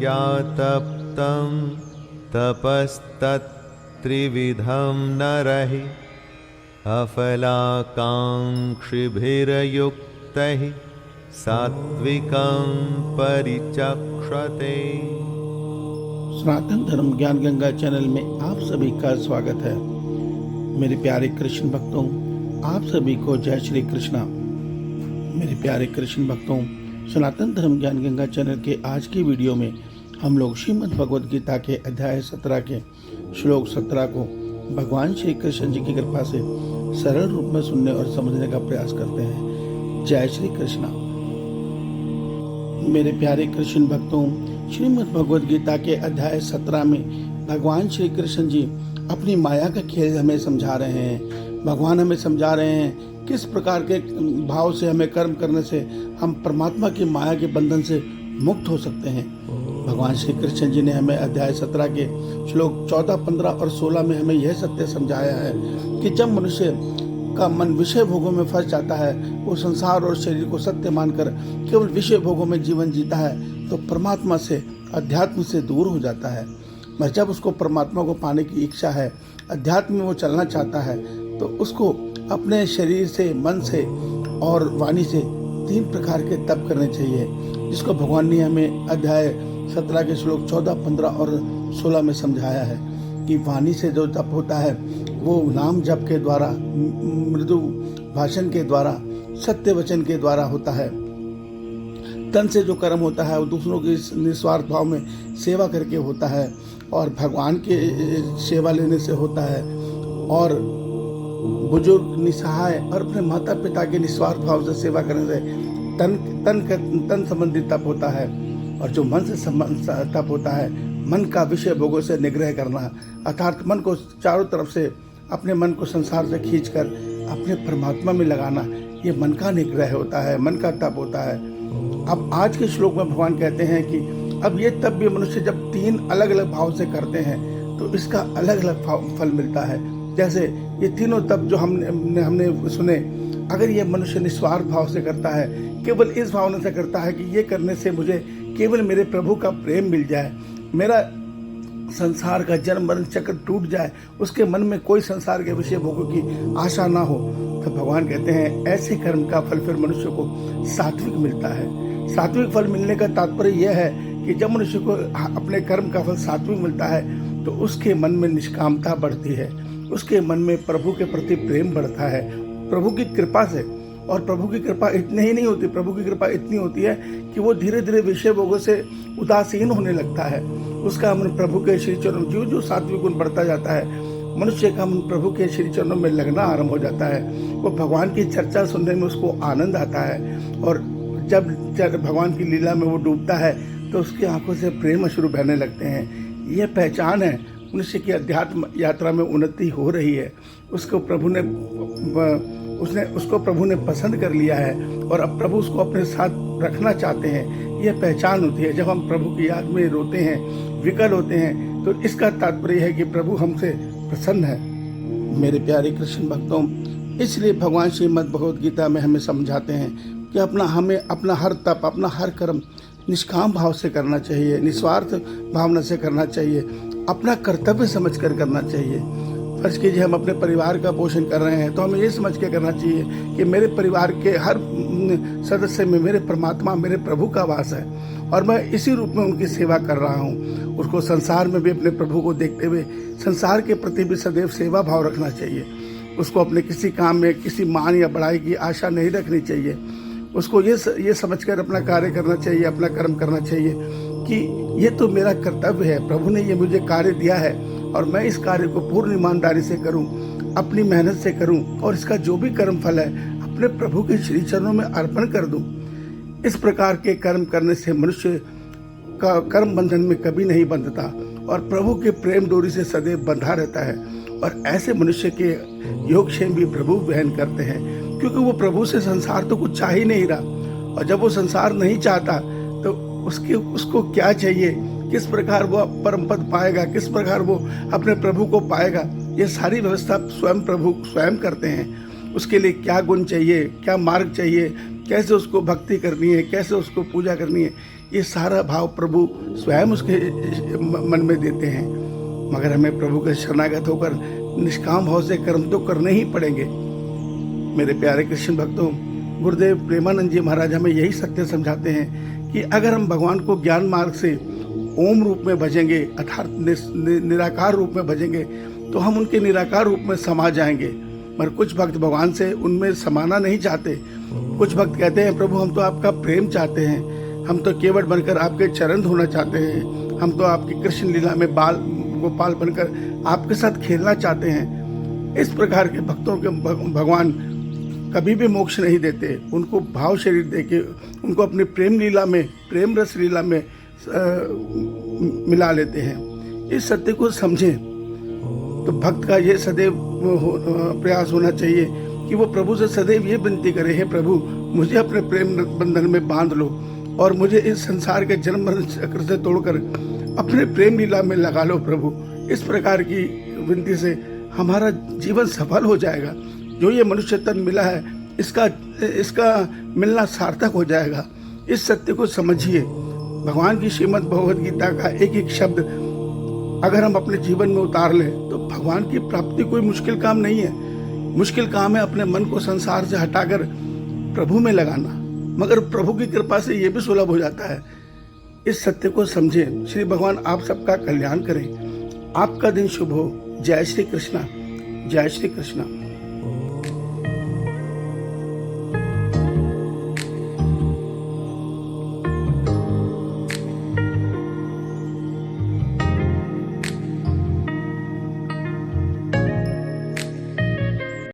तप्तं तपस्तत्त्रिविधं नरहि अफलाकाङ्क्षिभिर्युक्तैः सात्विकं परिचक्षते। सनातन धर्म ज्ञान गंगा चैनल में आप सभी का स्वागत है। मेरे प्यारे कृष्ण भक्तों, आप सभी को जय श्री कृष्णा। मेरे प्यारे कृष्ण भक्तों, सनातन धर्म ज्ञान गंगा चैनल के आज की वीडियो में हम लोग श्रीमद् भगवद गीता के अध्याय 17 के श्लोक 17 को भगवान श्री कृष्ण जी की कृपा से सरल रूप में सुनने और समझने का प्रयास करते हैं। जय श्री कृष्णा। मेरे प्यारे कृष्ण भक्तों, श्रीमद् भगवद गीता के अध्याय 17 में भगवान श्री कृष्ण जी अपनी माया का खेल हमें समझा रहे हैं। भगवान हमें समझा रहे हैं किस प्रकार के भाव से हमें कर्म करने से हम परमात्मा की माया के बंधन से मुक्त हो सकते हैं। भगवान श्री कृष्ण जी ने हमें अध्याय 17 के श्लोक 14, 15 और 16 में हमें यह सत्य समझाया है कि जब मनुष्य का मन विषय भोगों में फंस जाता है, वो संसार और शरीर को सत्य मानकर केवल विषय भोगों में जीवन जीता है, तो परमात्मा से, अध्यात्म से दूर हो जाता है। मगर जब उसको परमात्मा को पाने की इच्छा है, अध्यात्म में वो चलना चाहता है, तो उसको अपने शरीर से, मन से और वाणी से 3 प्रकार के तप करने चाहिए, जिसको भगवान ने हमें अध्याय 17 के श्लोक 14, 15 और 16 में समझाया है कि वाणी से जो तप होता है वो नाम जप के द्वारा, मृदु भाषण के द्वारा, सत्य वचन के द्वारा होता है। तन से जो कर्म होता है वो दूसरों की निस्वार्थ भाव में सेवा करके होता है और भगवान के सेवा लेने से होता है। और बुजुर्ग, निसहाय और अपने माता पिता के निस्वार्थ भाव से सेवा करने से तन संबंधी तप होता है। और जो मन से तप होता है, मन का विषय भोगों से निग्रह करना, अर्थात मन को चारों तरफ से, अपने मन को संसार से खींचकर अपने परमात्मा में लगाना, ये मन का निग्रह होता है, मन का तप होता है। अब आज के श्लोक में भगवान कहते हैं कि अब ये तप भी मनुष्य जब 3 अलग अलग भाव से करते हैं तो इसका अलग अलग फल मिलता है। जैसे ये तीनों तप जो हमने सुने, अगर ये मनुष्य निस्वार्थ भाव से करता है, केवल इस भावना से करता है कि ये करने से मुझे केवल मेरे प्रभु का प्रेम मिल जाए, मेरा संसार का जन्म मरण चक्र टूट जाए, उसके मन में कोई संसार के विषय भोगों की आशा ना हो, तो भगवान कहते हैं ऐसे कर्म का फल फिर मनुष्य को सात्विक मिलता है। सात्विक फल मिलने का तात्पर्य यह है कि जब मनुष्य को अपने कर्म का फल सात्विक मिलता है तो उसके मन में निष्कामता बढ़ती है, उसके मन में प्रभु के प्रति प्रेम बढ़ता है, प्रभु की कृपा से। और प्रभु की कृपा इतनी ही नहीं होती, प्रभु की कृपा इतनी होती है कि वो धीरे धीरे विषय भोगों से उदासीन होने लगता है। उसका मन प्रभु के श्री चरणों, जो सात्विक गुण बढ़ता जाता है, मनुष्य का मन प्रभु के श्री चरणों में लगना आरंभ हो जाता है। वो भगवान की चर्चा सुनने में उसको आनंद आता है और जब भगवान की लीला में वो डूबता है तो उसकी आंखों से प्रेम अश्रु बहने लगते हैं। यह पहचान है मनुष्य की अध्यात्म यात्रा में उन्नति हो रही है। उसको प्रभु ने पसंद कर लिया है और अब प्रभु उसको अपने साथ रखना चाहते हैं। यह पहचान होती है। जब हम प्रभु की याद में रोते हैं, विकल होते हैं, तो इसका तात्पर्य है कि प्रभु हमसे प्रसन्न है। मेरे प्यारे कृष्ण भक्तों, इसलिए भगवान श्रीमद् भगवद गीता में हमें समझाते हैं कि हमें अपना हर तप, अपना हर कर्म निष्काम भाव से करना चाहिए, निस्वार्थ भावना से करना चाहिए, अपना कर्तव्य समझकर करना चाहिए। फर्ज कीजिए हम अपने परिवार का पोषण कर रहे हैं तो हमें ये समझ के करना चाहिए कि मेरे परिवार के हर सदस्य में मेरे परमात्मा, मेरे प्रभु का वास है और मैं इसी रूप में उनकी सेवा कर रहा हूँ। उसको संसार में भी अपने प्रभु को देखते हुए संसार के प्रति भी सदैव सेवा भाव रखना चाहिए। उसको अपने किसी काम में किसी मान या बढ़ाई की आशा नहीं रखनी चाहिए। उसको ये समझकर अपना कार्य करना चाहिए, अपना कर्म करना चाहिए कि ये तो मेरा कर्तव्य है, प्रभु ने ये मुझे कार्य दिया है और मैं इस कार्य को पूर्ण ईमानदारी से करूं, अपनी मेहनत से करूं और इसका जो भी कर्म फल है अपने प्रभु के श्री चरणों में अर्पण कर दूं। इस प्रकार के कर्म करने से मनुष्य का कर्म बंधन में कभी नहीं बंधता और प्रभु के प्रेम डोरी से सदैव बंधा रहता है। और ऐसे मनुष्य के योगक्षेम भी प्रभु वहन करते हैं, क्योंकि वो प्रभु से संसार तो कुछ चाह ही नहीं रहा। और जब वो संसार नहीं चाहता तो उसको क्या चाहिए, किस प्रकार वो परम पद पाएगा, किस प्रकार वो अपने प्रभु को पाएगा, ये सारी व्यवस्था स्वयं प्रभु स्वयं करते हैं। उसके लिए क्या गुण चाहिए, क्या मार्ग चाहिए, कैसे उसको भक्ति करनी है, कैसे उसको पूजा करनी है, ये सारा भाव प्रभु स्वयं उसके मन में देते हैं। मगर हमें प्रभु के शरणागत होकर निष्काम भाव से कर्म तो करने ही पड़ेंगे। मेरे प्यारे कृष्ण भक्तों, गुरुदेव प्रेमानंद जी महाराज हमें यही सत्य समझाते हैं कि अगर हम भगवान को ज्ञान मार्ग से ओम रूप में भजेंगे, अर्थात निराकार रूप में भजेंगे, तो हम उनके निराकार रूप में समा जाएंगे। मगर कुछ भक्त भगवान से उनमें समाना नहीं चाहते। कुछ भक्त कहते हैं प्रभु हम तो आपका प्रेम चाहते हैं, हम तो केवट बनकर आपके चरण धोना चाहते हैं, हम तो आपकी कृष्ण लीला में बाल गोपाल बनकर आपके साथ खेलना चाहते हैं। इस प्रकार के भक्तों के भगवान कभी भी मोक्ष नहीं देते। उनको भाव शरीर देके उनको अपने प्रेम लीला में, प्रेम रस लीला में मिला लेते हैं। इस सत्य को समझें तो भक्त का ये सदैव प्रयास होना चाहिए कि वो प्रभु से सदैव ये विनती करे, हे प्रभु मुझे अपने प्रेम बंधन में बांध लो और मुझे इस संसार के जन्म मरण चक्र से तोड़कर अपने प्रेम लीला में लगा लो प्रभु। इस प्रकार की विनती से हमारा जीवन सफल हो जाएगा। जो ये मनुष्य तन मिला है इसका मिलना सार्थक हो जाएगा। इस सत्य को समझिए। भगवान की श्रीमद् भगवद गीता का एक एक शब्द अगर हम अपने जीवन में उतार लें तो भगवान की प्राप्ति कोई मुश्किल काम नहीं है। मुश्किल काम है अपने मन को संसार से हटाकर प्रभु में लगाना, मगर प्रभु की कृपा से ये भी सुलभ हो जाता है। इस सत्य को समझें। श्री भगवान आप सबका कल्याण करें। आपका दिन शुभ हो। जय श्री कृष्णा, जय श्री कृष्णा।